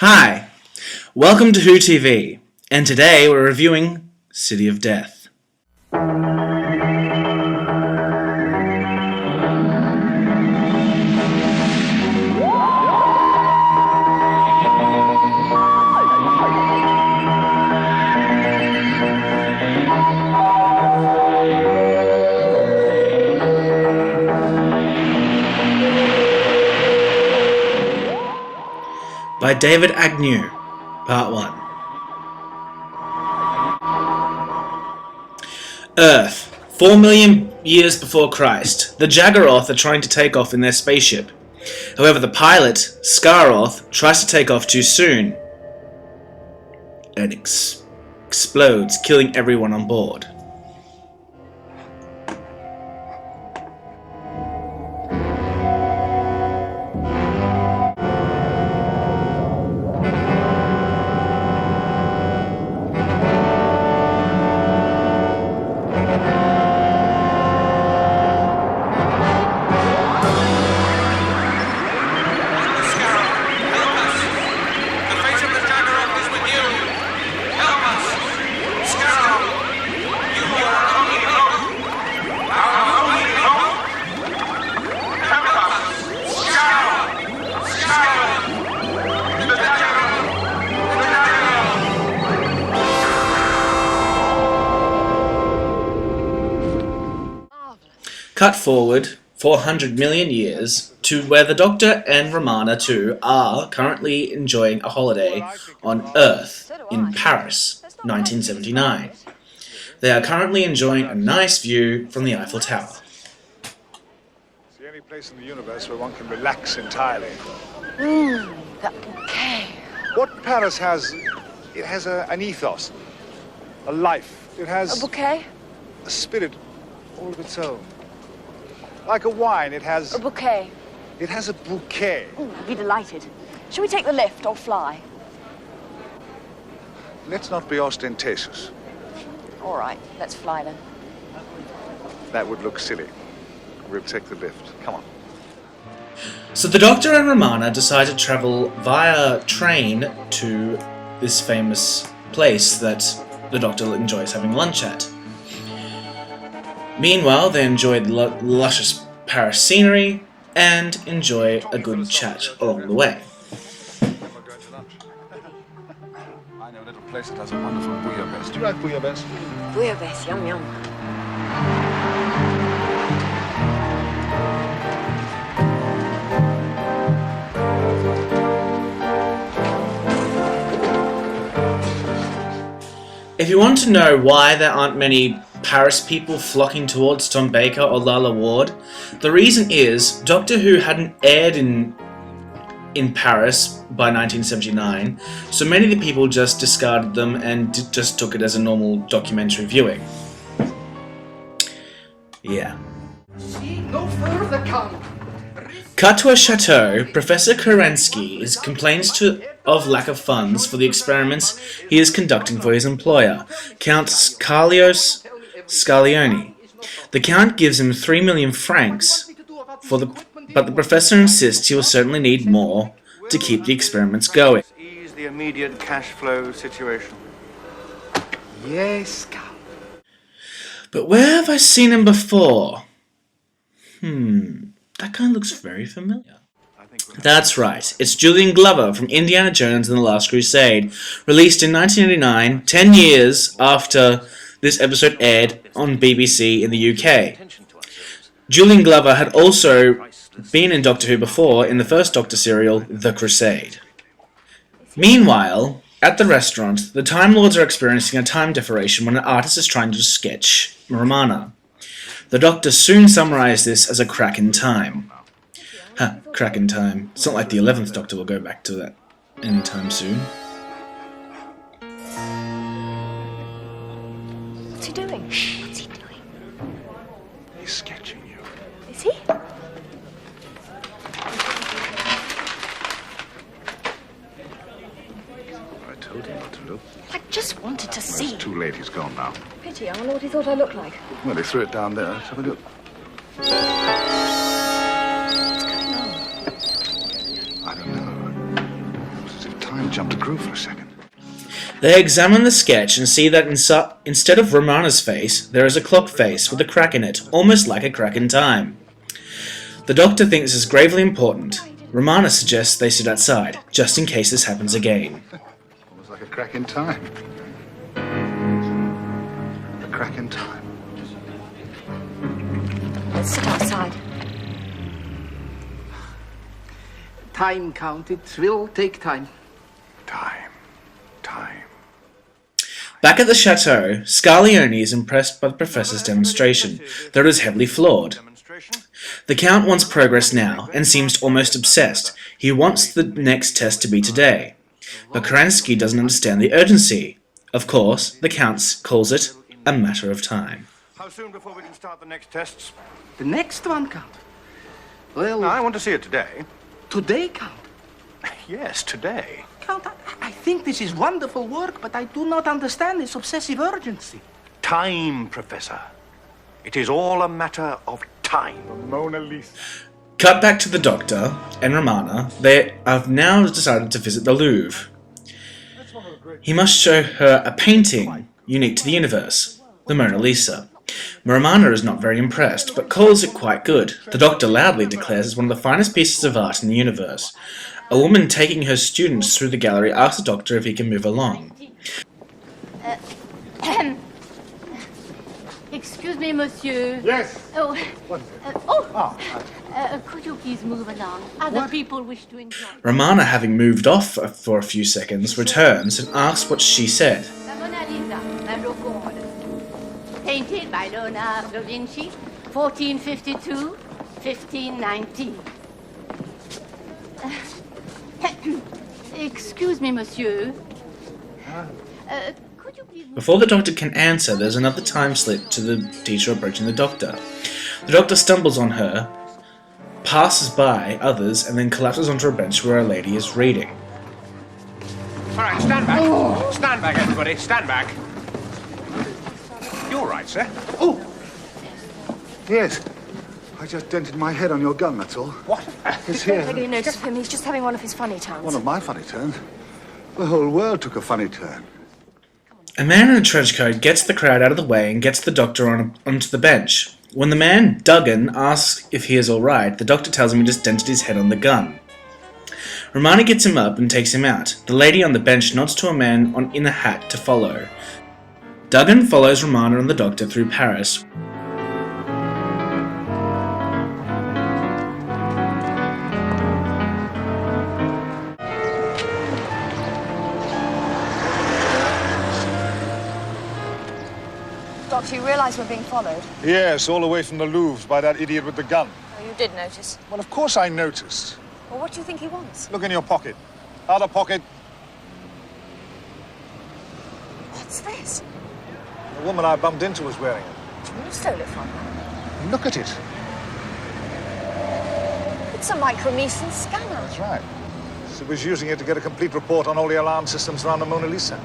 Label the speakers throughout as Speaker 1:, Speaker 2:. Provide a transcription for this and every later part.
Speaker 1: Hi, welcome to WHOTV, and today we're reviewing City of Death. By David Agnew, Part 1. Earth, 4 million years before Christ. The Jaggeroth are trying to take off in their spaceship. However, the pilot, Scaroth, tries to take off too soon and explodes, killing everyone on board. Cut forward 400 million years to where the Doctor and Romana too are currently enjoying a holiday on Earth in Paris, 1979. They are currently enjoying a nice view from the Eiffel Tower.
Speaker 2: It's the only place in the universe where one can relax entirely.
Speaker 3: That bouquet.
Speaker 2: What Paris has, it has an ethos, a life. It has
Speaker 3: A bouquet?
Speaker 2: a spirit all of its own. Like a wine, it has
Speaker 3: A bouquet.
Speaker 2: a bouquet.
Speaker 3: I'd be delighted. Shall we take the lift or fly?
Speaker 2: Let's not be ostentatious.
Speaker 3: All right, let's fly then.
Speaker 2: That would look silly. We'll take the lift. Come on.
Speaker 1: So the Doctor and Romana decide to travel via train to this famous place that the Doctor enjoys having lunch at. Meanwhile, they enjoy the luscious Paris scenery and enjoy a good chat along the way.
Speaker 2: We're going to lunch. I know a little place that has a wonderful bouillabaisse. Do you like bouillabaisse?
Speaker 3: Bouillabaisse, yum yum.
Speaker 1: If you want to know why there aren't many Paris people flocking towards Tom Baker or Lalla Ward, the reason is Doctor Who hadn't aired in Paris by 1979, so many of the people just discarded them and just took it as a normal documentary viewing. Yeah.
Speaker 4: No further come.
Speaker 1: Cut to a chateau, Professor Kerensky complains of lack of funds for the experiments he is conducting for his employer, Count Scaglione. The Count gives him 3 million francs, but the Professor insists he will certainly need more to keep the experiments going.
Speaker 5: Ease the immediate cash flow situation.
Speaker 4: Yes, Count.
Speaker 1: But where have I seen him before? That guy looks very familiar. That's right, it's Julian Glover from Indiana Jones and the Last Crusade, released in 1989, 10 years after this episode aired on BBC in the UK. Julian Glover had also been in Doctor Who before in the first Doctor serial, The Crusade. Meanwhile, at the restaurant, the Time Lords are experiencing a time differentiation when an artist is trying to sketch Romana. The Doctor soon summarized this as a crack in time. Crack in time. It's not like the 11th Doctor will go back to that anytime soon.
Speaker 3: What's he doing? What's he doing?
Speaker 2: He's sketching you.
Speaker 3: Is he?
Speaker 2: I told him not to look.
Speaker 3: I just wanted to see.
Speaker 2: It's too late. He's gone now.
Speaker 3: Pity, I wonder what he thought I looked like.
Speaker 2: Well, they threw it down there. Let's have a look.
Speaker 3: What's going on?
Speaker 2: I don't know. It was as if time Time jumped a groove for a second.
Speaker 1: They examine the sketch and see that instead of Romana's face, there is a clock face with a crack in it, almost like a crack in time. The doctor thinks this is gravely important. Romana suggests they sit outside, just in case this happens again.
Speaker 2: Almost like a crack in time. A crack in time.
Speaker 3: Let's sit outside.
Speaker 4: Time count. It will take time.
Speaker 2: Time.
Speaker 1: Back at the chateau, Scarlione is impressed by the professor's demonstration, though it is heavily flawed. The Count wants progress now, and seems almost obsessed. He wants the next test to be today. But Karansky doesn't understand the urgency. Of course, the Count calls it a matter of time.
Speaker 5: How soon before we can start the next tests?
Speaker 4: The next one, Count. Well,
Speaker 5: No, I want to see it today.
Speaker 4: today, Count.
Speaker 5: Yes, today.
Speaker 4: Count, I think this is wonderful work, but I do not understand this obsessive urgency.
Speaker 5: Time, Professor. It is all a matter of time.
Speaker 2: Mona Lisa.
Speaker 1: Cut back to the Doctor and Romana. They have now decided to visit the Louvre. He must show her a painting unique to the universe, the Mona Lisa. Romana is not very impressed, but calls it quite good. The Doctor loudly declares it's one of the finest pieces of art in the universe. A woman taking her students through the gallery asks the Doctor if he can move along.
Speaker 6: Excuse me, monsieur.
Speaker 2: Yes.
Speaker 6: Oh, could you please move along? Other people wish to enjoy.
Speaker 1: Romana, having moved off for a few seconds, returns and asks what she said.
Speaker 6: La Mona Lisa, la Joconde. Painted by Leonardo da Vinci, 1452, 1519. Excuse me, monsieur. Could you please move?
Speaker 1: Before the Doctor can answer, there's another time slip to the teacher approaching the Doctor. The Doctor stumbles on her, passes by others, and then collapses onto a bench where a lady is reading.
Speaker 7: All right, stand back. Oh. Stand back, everybody. Stand back. You all right, sir?
Speaker 2: Oh! Yes. I just dented my head on your gun, that's all.
Speaker 7: What?
Speaker 2: It's
Speaker 3: Don't
Speaker 2: here.
Speaker 3: take any notice of him. He's just having one of his funny turns.
Speaker 2: One of my funny turns. The whole world took a funny turn.
Speaker 1: A man in a trench coat gets the crowd out of the way and gets the Doctor onto the bench. When the man, Duggan, asks if he is alright, the Doctor tells him he just dented his head on the gun. Romana gets him up and takes him out. The lady on the bench nods to a man in a hat to follow. Duggan follows Romana and the Doctor through Paris.
Speaker 3: Doctor, you realise we're being followed?
Speaker 2: Yes, all the way from the Louvre by that idiot with the gun.
Speaker 3: Oh, you did notice.
Speaker 2: Well, of course I noticed.
Speaker 3: Well, what do you think he wants?
Speaker 2: Look in your pocket. Other pocket.
Speaker 3: What's this?
Speaker 2: The woman I bumped into was wearing it.
Speaker 3: You stole it from her.
Speaker 2: Look at it.
Speaker 3: It's a micromeson scanner.
Speaker 2: That's right. She was using it to get a complete report on all the alarm systems around the Mona Lisa.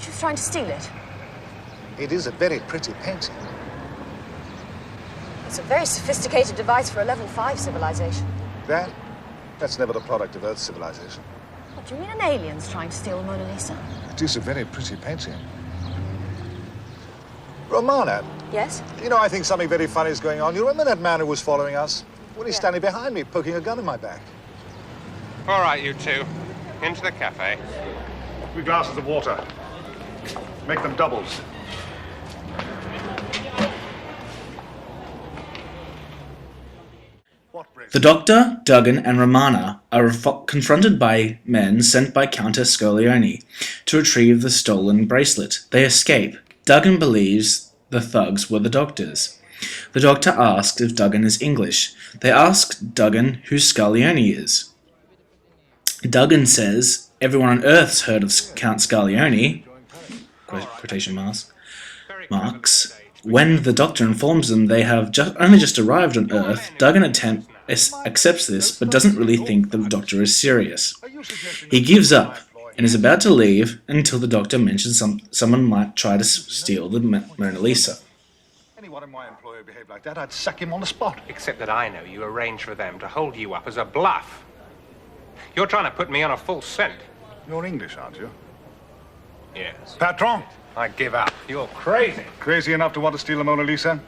Speaker 3: She was trying to steal it.
Speaker 2: It is a very pretty painting.
Speaker 3: It's a very sophisticated device for a level 5 civilization.
Speaker 2: That's never the product of Earth civilization.
Speaker 3: What, do you mean an alien's trying to steal the Mona Lisa?
Speaker 2: It is a very pretty painting. Romana,
Speaker 3: Yes?
Speaker 2: you know, I think something very funny is going on. You remember that man who was following us? Well, he's standing behind me, poking a gun in my back.
Speaker 7: All right, you two. Into the cafe.
Speaker 2: 3 glasses of water. Make them doubles.
Speaker 1: The Doctor, Duggan, and Romana are confronted by men sent by Countess Scarlione to retrieve the stolen bracelet. They escape. Duggan believes the thugs were the Doctor's. The Doctor asks if Duggan is English. They ask Duggan who Scarlione is. Duggan says everyone on Earth's heard of Count Scarlione, quotation marks. When the Doctor informs them they have only just arrived on Earth, Duggan accepts this but doesn't really think the Doctor is serious. He gives up and is about to leave until the Doctor mentions someone might try to steal the Mona Lisa.
Speaker 2: Anyone in my employ who behaved like that, I'd sack him on the spot.
Speaker 7: Except that I know you arranged for them to hold you up as a bluff. You're trying to put me on a false scent.
Speaker 2: You're English, aren't you?
Speaker 7: Yes.
Speaker 2: Patron?
Speaker 7: I give up. You're crazy.
Speaker 2: Crazy enough to want to steal the Mona Lisa?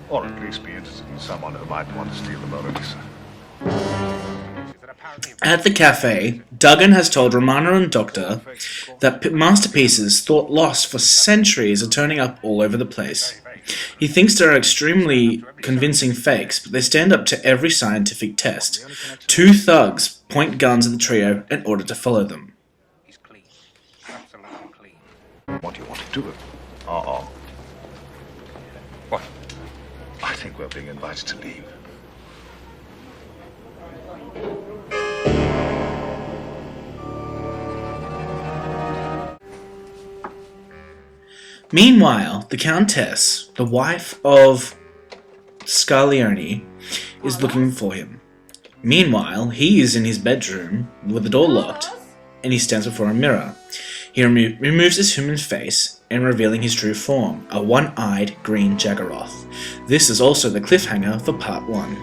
Speaker 2: Or at least be interested in someone who might want to steal the Mona Lisa.
Speaker 1: At the cafe, Duggan has told Romana and Doctor that masterpieces thought lost for centuries are turning up all over the place. He thinks there are extremely convincing fakes, but they stand up to every scientific test. Two thugs point guns at the trio in order to follow them.
Speaker 7: He's clean. Absolutely clean.
Speaker 2: What do you want to do with them? Uh-oh.
Speaker 7: What?
Speaker 2: I think we're being invited to leave.
Speaker 1: Meanwhile, the Countess, the wife of Scarlione, is looking for him. Meanwhile, he is in his bedroom with the door locked, and he stands before a mirror. He removes his human face and revealing his true form, a one-eyed green Jaggeroth. This is also the cliffhanger for part 1.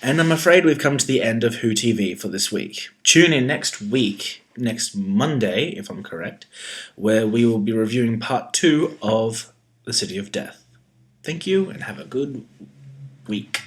Speaker 1: And I'm afraid we've come to the end of WHOTV for this week. Tune in next week, next Monday, if I'm correct, where we will be reviewing part 2 of The City of Death. Thank you, and have a good week.